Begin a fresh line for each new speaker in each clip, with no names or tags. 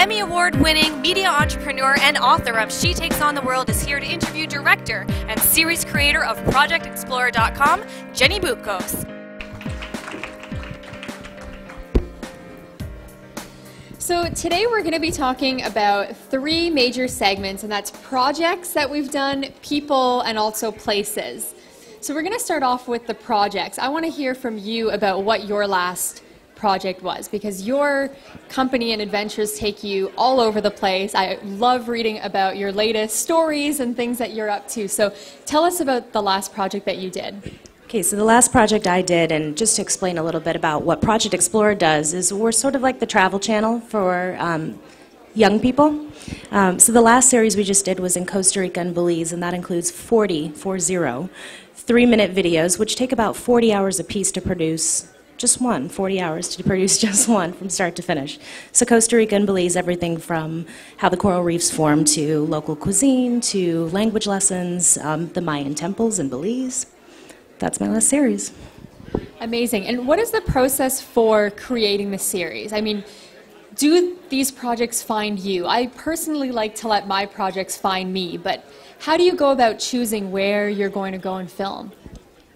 Emmy Award-winning media entrepreneur and author of She Takes on the World is here to interview director and series creator of ProjectExplorer.com, Jenny Butkos.
So today we're going to be talking about three major segments, and that's projects that we've done, people, and also places. So we're going to start off with the projects. I want to hear from you about what your last project was, because your company and adventures take you all over the place. I love reading about your latest stories and things that you're up to. So tell us about the last project that you did.
Okay, so the last project I did, and just to explain a little bit about what Project Explorer does, is we're sort of like the travel channel for young people. So the last series we just did was in Costa Rica and Belize, and that includes 40 3-minute videos, which take about 40 hours apiece to produce. Just one, 40 hours to produce just one from start to finish. So Costa Rica and Belize, everything from how the coral reefs form to local cuisine to language lessons, the Mayan temples in Belize. That's my last series.
Amazing. And what is the process for creating the series? I mean, do these projects find you? I personally like to let my projects find me, but how do you go about choosing where you're going to go and film?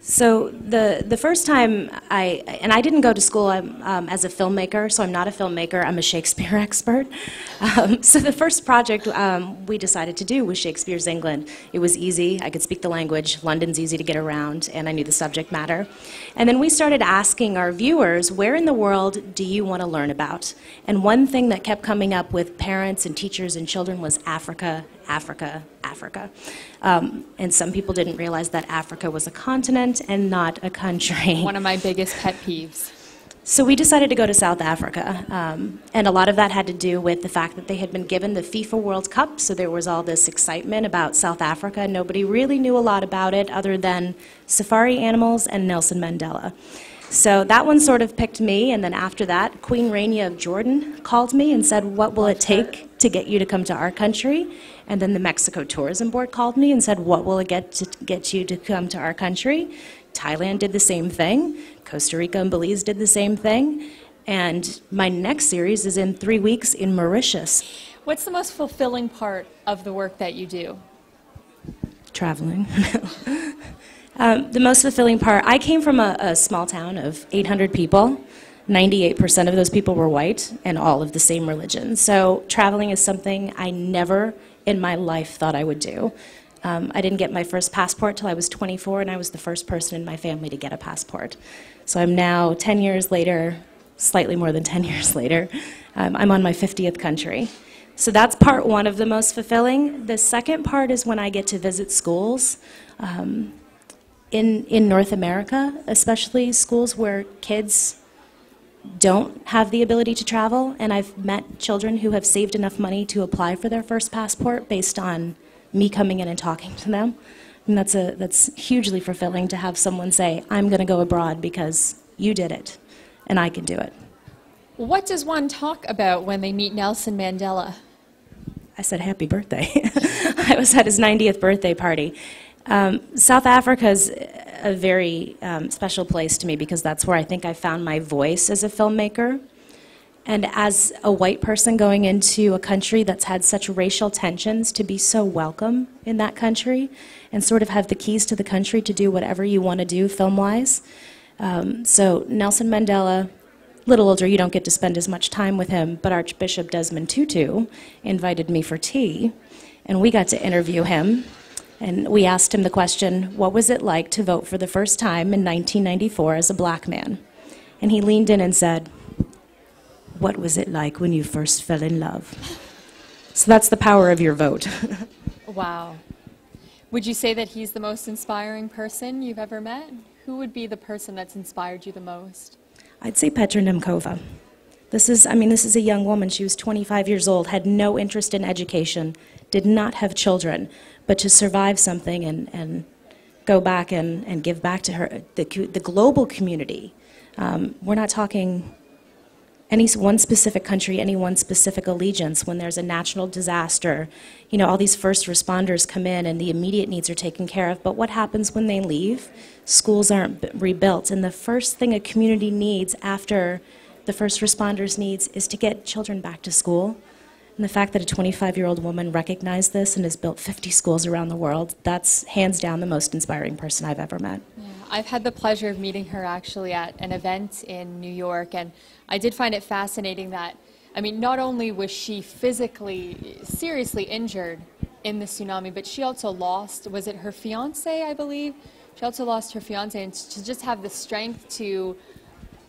So the first time I didn't go to school as a filmmaker, so I'm not a filmmaker, I'm a Shakespeare expert. So the first project we decided to do was Shakespeare's England. It was easy, I could speak the language, London's easy to get around, and I knew the subject matter. And then we started asking our viewers, where in the world do you want to learn about? And one thing that kept coming up with parents and teachers and children was Africa, Africa, Africa. And some people didn't realize that Africa was a continent and not a country.
One of my biggest pet peeves.
So we decided to go to South Africa, and a lot of that had to do with the fact that they had been given the FIFA World Cup, so there was all this excitement about South Africa. Nobody really knew a lot about it other than safari animals and Nelson Mandela. So that one sort of picked me, and then after that, Queen Rania of Jordan called me and said, what will it take to get you to come to our country? And then the Mexico Tourism Board called me and said, what will it get you to come to our country? Thailand did the same thing. Costa Rica and Belize did the same thing. And my next series is in 3 weeks in Mauritius.
What's the most fulfilling part of the work that you do?
Traveling. The most fulfilling part, I came from a small town of 800 people. 98% of those people were white and all of the same religion. So traveling is something I never in my life thought I would do. I didn't get my first passport till I was 24, and I was the first person in my family to get a passport. So I'm now 10 years later, slightly more than 10 years later, I'm on my 50th country. So that's part one of the most fulfilling. The second part is when I get to visit schools. In North America, especially schools where kids don't have the ability to travel, and I've met children who have saved enough money to apply for their first passport based on me coming in and talking to them. And that's hugely fulfilling to have someone say, I'm going to go abroad because you did it, and I can do it.
What does one talk about when they meet Nelson Mandela?
I said happy birthday. I was at his 90th birthday party. South Africa is a very special place to me because that's where I think I found my voice as a filmmaker. And as a white person going into a country that's had such racial tensions, to be so welcome in that country and sort of have the keys to the country to do whatever you want to do film-wise. So Nelson Mandela, a little older, you don't get to spend as much time with him, but Archbishop Desmond Tutu invited me for tea, and we got to interview him. And we asked him the question, what was it like to vote for the first time in 1994 as a black man? And he leaned in and said, what was it like when you first fell in love? So that's the power of your vote.
Wow. Would you say that he's the most inspiring person you've ever met? Who would be the person that's inspired you the most?
I'd say Petra Nemkova. This is a young woman. She was 25 years old, had no interest in education, did not have children, but to survive something and go back and give back to her, the global community. We're not talking any one specific country, any one specific allegiance. When there's a natural disaster, you know, all these first responders come in and the immediate needs are taken care of, but what happens when they leave? Schools aren't rebuilt, and the first thing a community needs after the first responders needs is to get children back to school. And the fact that a 25-year-old woman recognized this and has built 50 schools around the world, that's hands down the most inspiring person I've ever met.
Yeah, I've had the pleasure of meeting her actually at an event in New York, and I did find it fascinating that, I mean, not only was she physically seriously injured in the tsunami, but she also lost, was it her fiance, I believe? She also lost her fiance, and to just have the strength to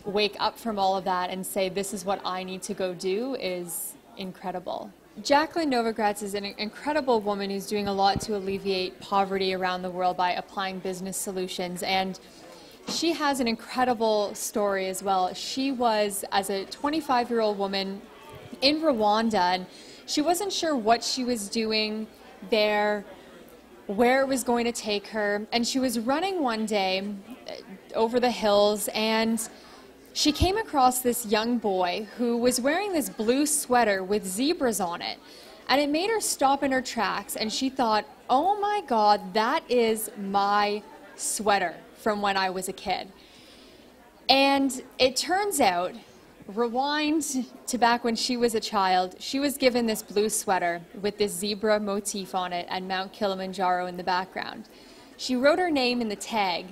wake up from all of that and say, this is what I need to go do, is incredible. Jacqueline Novogratz is an incredible woman who's doing a lot to alleviate poverty around the world by applying business solutions, and she has an incredible story as well. She was, as a 25-year-old woman, in Rwanda, and she wasn't sure what she was doing there, where it was going to take her, and she was running one day over the hills, and she came across this young boy who was wearing this blue sweater with zebras on it, and it made her stop in her tracks, and she thought, oh my God, that is my sweater from when I was a kid. And it turns out, rewind to back when she was a child, she was given this blue sweater with this zebra motif on it and Mount Kilimanjaro in the background. She wrote her name in the tag,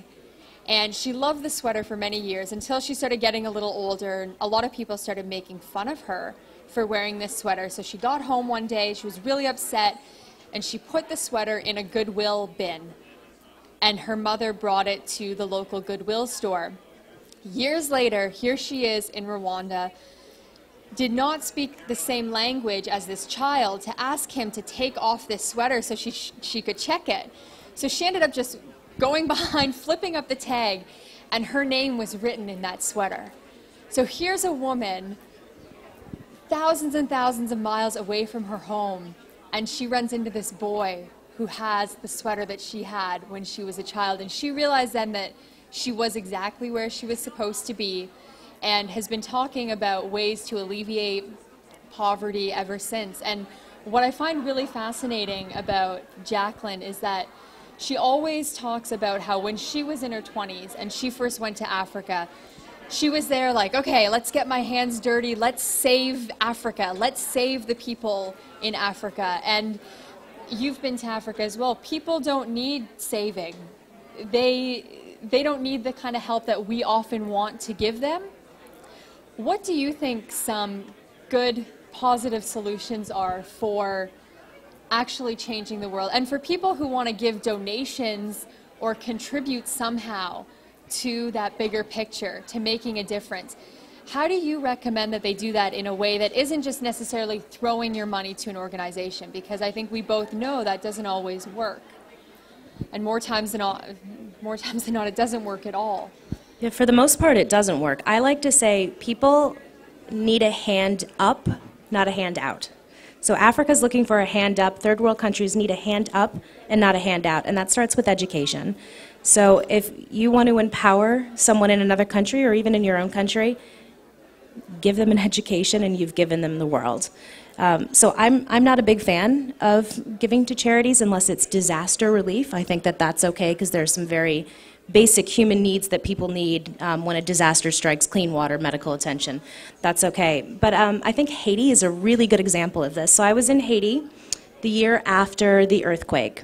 and she loved the sweater for many years until she started getting a little older, and a lot of people started making fun of her for wearing this sweater. So she got home one day, she was really upset, and she put the sweater in a Goodwill bin, and her mother brought it to the local Goodwill store. Years later, here she is in Rwanda, did not speak the same language as this child, to ask him to take off this sweater so she could check it. So she ended up just going behind, flipping up the tag, and her name was written in that sweater. So here's a woman thousands and thousands of miles away from her home, and she runs into this boy who has the sweater that she had when she was a child, and she realized then that she was exactly where she was supposed to be, and has been talking about ways to alleviate poverty ever since. And what I find really fascinating about Jacqueline is that she always talks about how when she was in her 20s and she first went to Africa, she was there like, okay, let's get my hands dirty, let's save Africa, let's save the people in Africa. And you've been to Africa as well. People don't need saving. They don't need the kind of help that we often want to give them. What do you think some good, positive solutions are for actually changing the world, and for people who want to give donations or contribute somehow to that bigger picture, to making a difference? How do you recommend that they do that in a way that isn't just necessarily throwing your money to an organization? Because I think we both know that doesn't always work. And more times than not, it doesn't work at all.
Yeah, for the most part, it doesn't work. I like to say people need a hand up, not a hand out. So Africa's looking for a hand up. Third world countries need a hand up and not a hand out, and that starts with education. So if you want to empower someone in another country or even in your own country, give them an education and you've given them the world. So I'm not a big fan of giving to charities unless it's disaster relief. I think that that's okay because there are some very basic human needs that people need when a disaster strikes: clean water, medical attention. That's okay. But I think Haiti is a really good example of this. So I was in Haiti the year after the earthquake,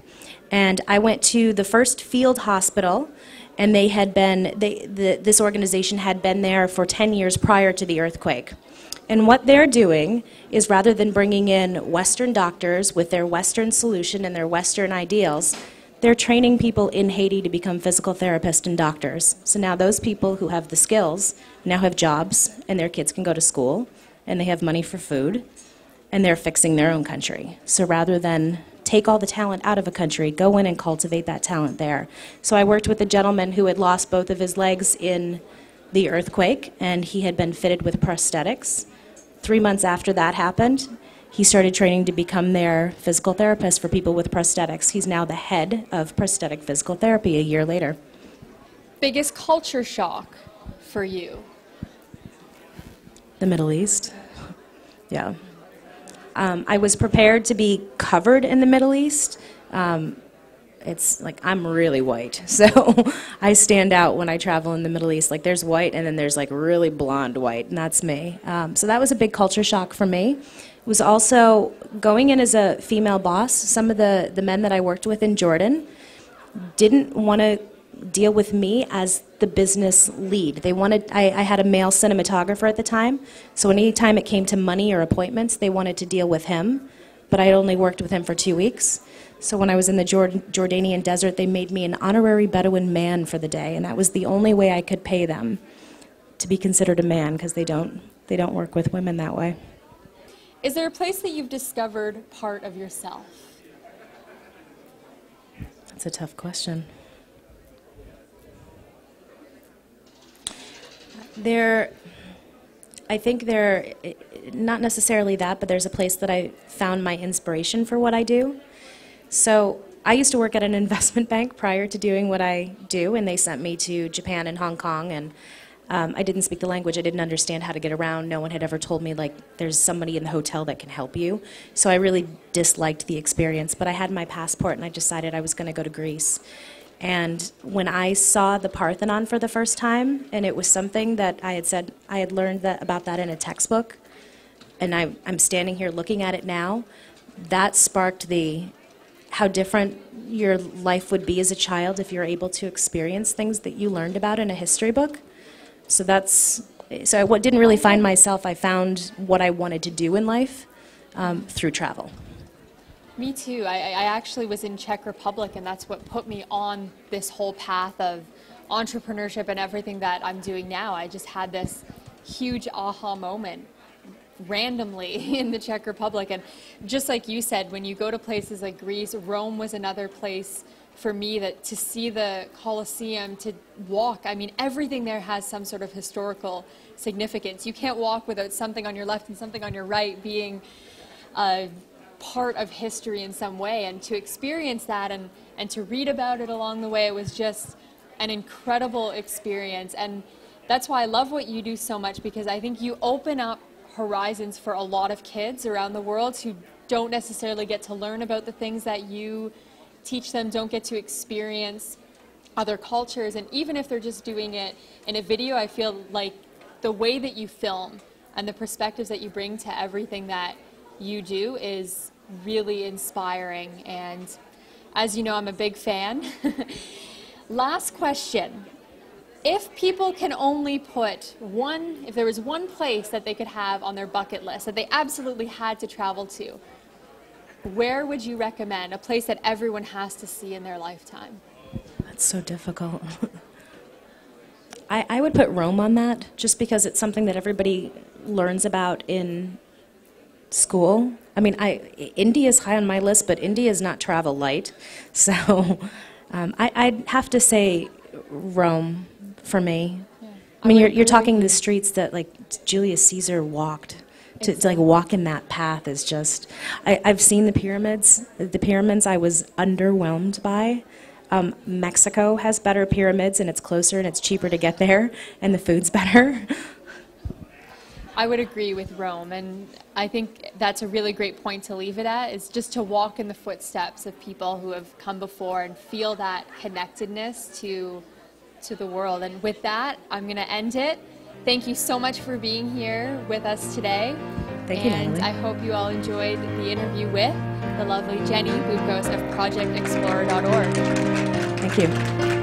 and I went to the first field hospital, and this organization had been there for 10 years prior to the earthquake. And what they're doing is, rather than bringing in Western doctors with their Western solution and their Western ideals, they're training people in Haiti to become physical therapists and doctors. So now those people who have the skills now have jobs, and their kids can go to school, and they have money for food, and they're fixing their own country. So rather than take all the talent out of a country, go in and cultivate that talent there. So I worked with a gentleman who had lost both of his legs in the earthquake, and he had been fitted with prosthetics. 3 months after that happened, he started training to become their physical therapist for people with prosthetics. He's now the head of prosthetic physical therapy a year later.
Biggest culture shock for you?
The Middle East. Yeah. I was prepared to be covered in the Middle East. It's like, I'm really white, so I stand out when I travel in the Middle East. Like, there's white, and then there's like really blonde white, and that's me. So that was a big culture shock for me. was also going in as a female boss. Some of the men that I worked with in Jordan didn't want to deal with me as the business lead. They wanted, I had a male cinematographer at the time, so anytime it came to money or appointments, they wanted to deal with him, but I only worked with him for 2 weeks. So when I was in the Jordanian desert, they made me an honorary Bedouin man for the day, and that was the only way I could pay them to be considered a man, because they don't work with women that way.
Is there a place that you've discovered part of yourself?
That's a tough question. I think not necessarily that, but there's a place that I found my inspiration for what I do. So I used to work at an investment bank prior to doing what I do, and they sent me to Japan and Hong Kong, and I didn't speak the language. I didn't understand how to get around. No one had ever told me, like, there's somebody in the hotel that can help you. So I really disliked the experience, but I had my passport, and I decided I was going to go to Greece. And when I saw the Parthenon for the first time, and it was something that I had learned about that in a textbook, and I'm standing here looking at it now, that sparked how different your life would be as a child if you're able to experience things that you learned about in a history book. So I didn't really find myself. I found what I wanted to do in life through travel.
Me too. I actually was in Czech Republic, and that's what put me on this whole path of entrepreneurship and everything that I'm doing now. I just had this huge aha moment randomly in the Czech Republic. And just like you said, when you go to places like Greece, Rome was another place for me that to see the Colosseum, to walk. I mean, everything there has some sort of historical significance. You can't walk without something on your left and something on your right being part of history in some way, and to experience that and to read about it along the way, it was just an incredible experience. And that's why I love what you do so much, because I think you open up horizons for a lot of kids around the world who don't necessarily get to learn about the things that you teach them, don't get to experience other cultures. And even if they're just doing it in a video, I feel like the way that you film and the perspectives that you bring to everything that you do is really inspiring, and as you know, I'm a big fan. Last question. If people can only put if there was one place that they could have on their bucket list that they absolutely had to travel to, where would you recommend? A place that everyone has to see in their lifetime?
That's so difficult. I would put Rome on that, just because it's something that everybody learns about in school. I mean, India is high on my list, but India is not travel light. So I'd have to say Rome for me. Yeah. I mean, you're talking the streets that, like, Julius Caesar walked. To like walk in that path is just, I've seen the pyramids. The pyramids I was underwhelmed by. Mexico has better pyramids, and it's closer and it's cheaper to get there, and the food's better.
I would agree with Rome, and I think that's a really great point to leave it at, is just to walk in the footsteps of people who have come before and feel that connectedness to the world. And with that, I'm going to end it. Thank you so much for being here with us today.
Thank you,
and
Natalie.
I hope you all enjoyed the interview with the lovely Jenny Bukos of ProjectExplorer.org.
Thank you.